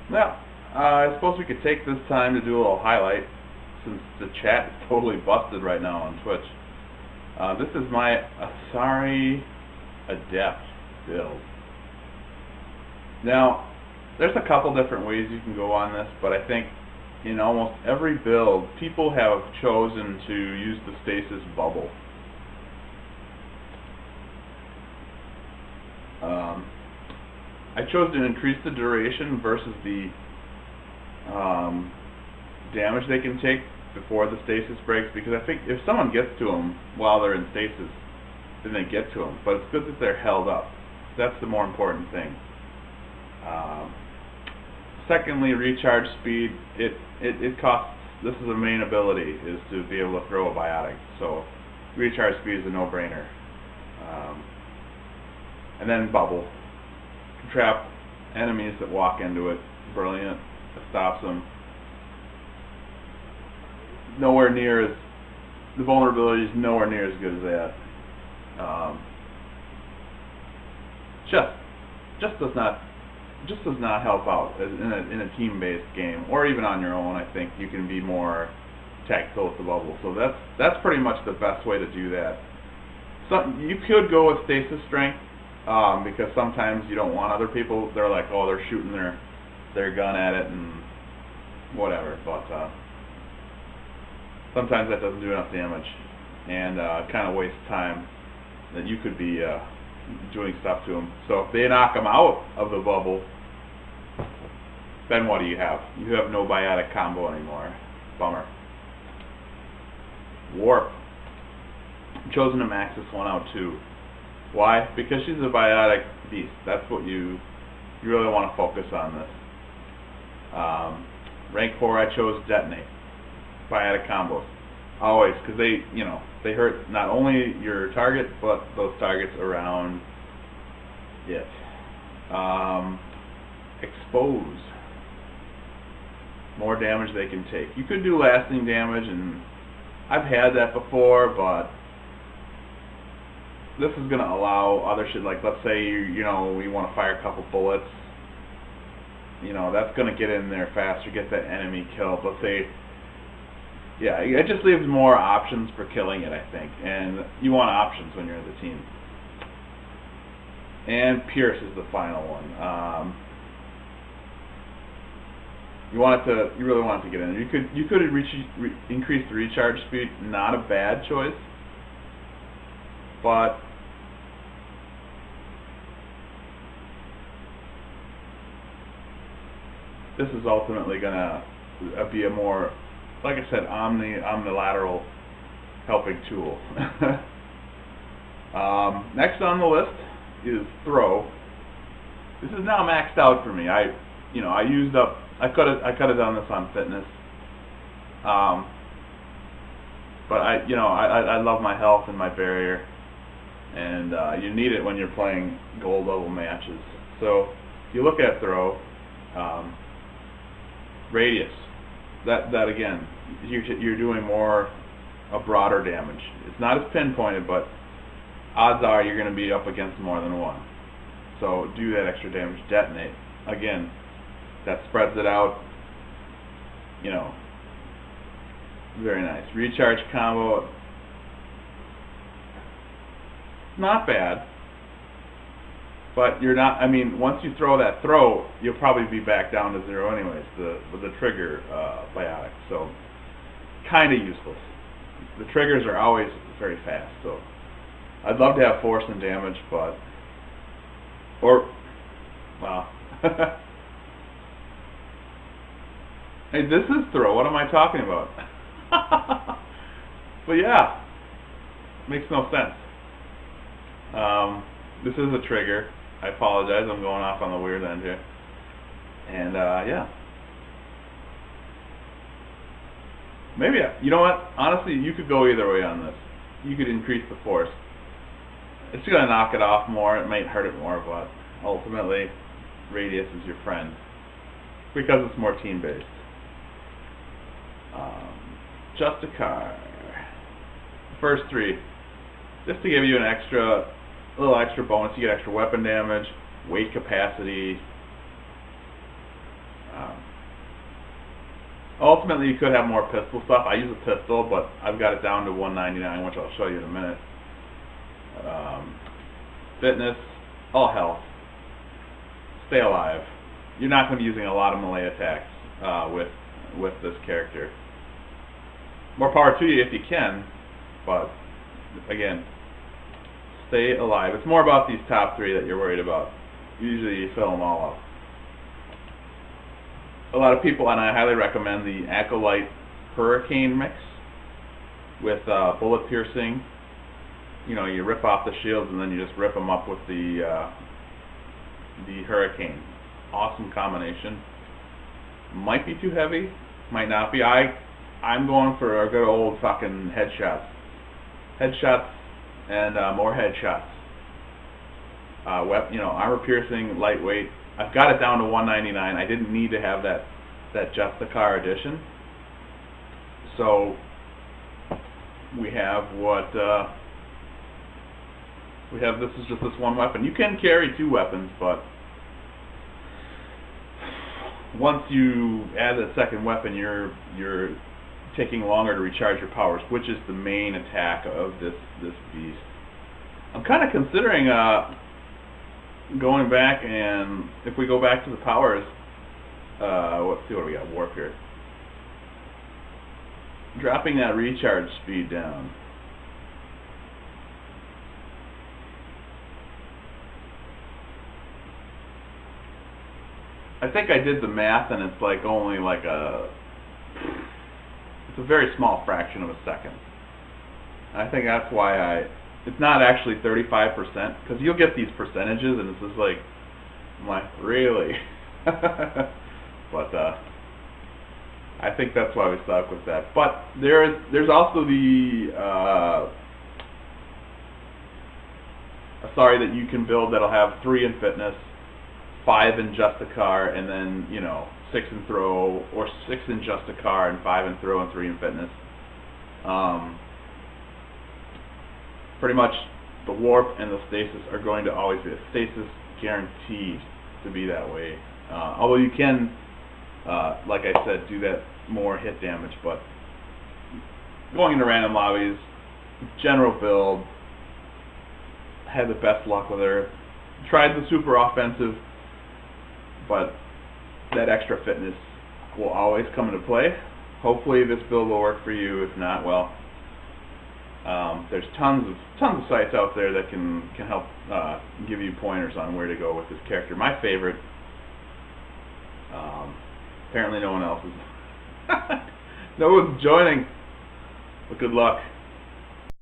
Now, I suppose we could take this time to do a little highlight, since the chat is totally busted right now on Twitch. This is my Asari Adept build. Now, there's a couple different ways you can go on this, but I think in almost every build, people have chosen to use the stasis bubble. I chose to increase the duration versus the damage they can take before the stasis breaks, because I think if someone gets to them while they're in stasis, then they get to them. But it's good that they're held up. That's the more important thing. Secondly, recharge speed. It costs. This is the main ability, is to be able to throw a biotic. So recharge speed is a no-brainer. And then bubble. Trap enemies that walk into it. Brilliant. It stops them. Nowhere near as the vulnerability is nowhere near as good as that. Just does not help out in a team-based game, or even on your own. I think you can be more tactical with the bubble. So that's pretty much the best way to do that. You could go with stasis strength. Because sometimes you don't want other people. They're like, oh, they're shooting their gun at it and whatever. But sometimes that doesn't do enough damage, and kind of wastes time that you could be doing stuff to them. So if they knock them out of the bubble, then what do you have? You have no biotic combo anymore. Bummer. Warp. I've chosen to max this one out too. Why? Because she's a biotic beast. That's what you really want to focus on this. Rank 4, I chose detonate. Biotic combos. Always, because they hurt not only your target, but those targets around it. Expose. More damage they can take. You could do lasting damage, and I've had that before, but this is going to allow other shit, like let's say you want to fire a couple bullets, that's going to get in there faster, get that enemy killed. Let's say, yeah, it just leaves more options for killing it, I think, and you want options when you're in the team. And Pierce is the final one. You really want it to get in there. You could increase the recharge speed. Not a bad choice, but this is ultimately going to be a more, like I said, omnilateral helping tool. Next on the list is throw. This is now maxed out for me. I used up. I could have done this on fitness. But I love my health and my barrier, and you need it when you're playing gold level matches. So if you look at throw, radius, that again, you're doing a broader damage. It's not as pinpointed, but odds are you're going to be up against more than one. So do that extra damage. Detonate, again, that spreads it out. Very nice. Recharge combo, not bad, but you're not. I mean, once you throw that throw, you'll probably be back down to 0 anyways. With the trigger biotic, so kind of useless. The triggers are always very fast, so I'd love to have force and damage, but well. Hey, this is throw. What am I talking about? But yeah, makes no sense. This is a trigger. I apologize. I'm going off on the weird end here. And yeah, maybe you know what? Honestly, you could go either way on this. You could increase the force. It's going to knock it off more. It might hurt it more, but ultimately, radius is your friend because it's more team-based. Justicar. First three, just to give you a little extra bonus. You get extra weapon damage, weight capacity, ultimately you could have more pistol stuff. I use a pistol, but I've got it down to 199, which I'll show you in a minute. Fitness, all health, stay alive. You're not going to be using a lot of melee attacks with this character. More power to you if you can, but again, stay alive. It's more about these top three that you're worried about. Usually you fill them all up. A lot of people, and I highly recommend the Acolyte Hurricane mix with bullet piercing. You know, you rip off the shields and then you just rip them up with the Hurricane. Awesome combination. Might be too heavy, might not be. I'm going for a good old fucking headshots. Headshots and more headshots. You know, armor piercing, lightweight. I've got it down to 199. I didn't need to have that Justicar edition. So we have what we have. This is just this one weapon. You can carry two weapons, but once you add a second weapon, you're taking longer to recharge your powers, which is the main attack of this beast. I'm kind of considering going back, and if we go back to the powers, let's see what we got. Warp here. Dropping that recharge speed down. I think I did the math, and it's like only like it's a very small fraction of a second. And I think that's why it's not actually 35%, because you'll get these percentages, and it's just like, I'm like, really? But I think that's why we stuck with that. But there's also the Asari that you can build that'll have 3 in fitness, 5 in Justicar, and then, you know, 6 in throw, or 6 in Justicar and 5 in throw and 3 in fitness. Pretty much the warp and the stasis are going to always be a stasis, guaranteed to be that way. Although you can, like I said, do that more hit damage, but going into random lobbies, general build, had the best luck with her. Tried the super offensive, but that extra fitness will always come into play. Hopefully this build will work for you. If not, well, there's tons of sites out there that can help give you pointers on where to go with this character. My favorite, apparently no one else is. No one's joining, but good luck.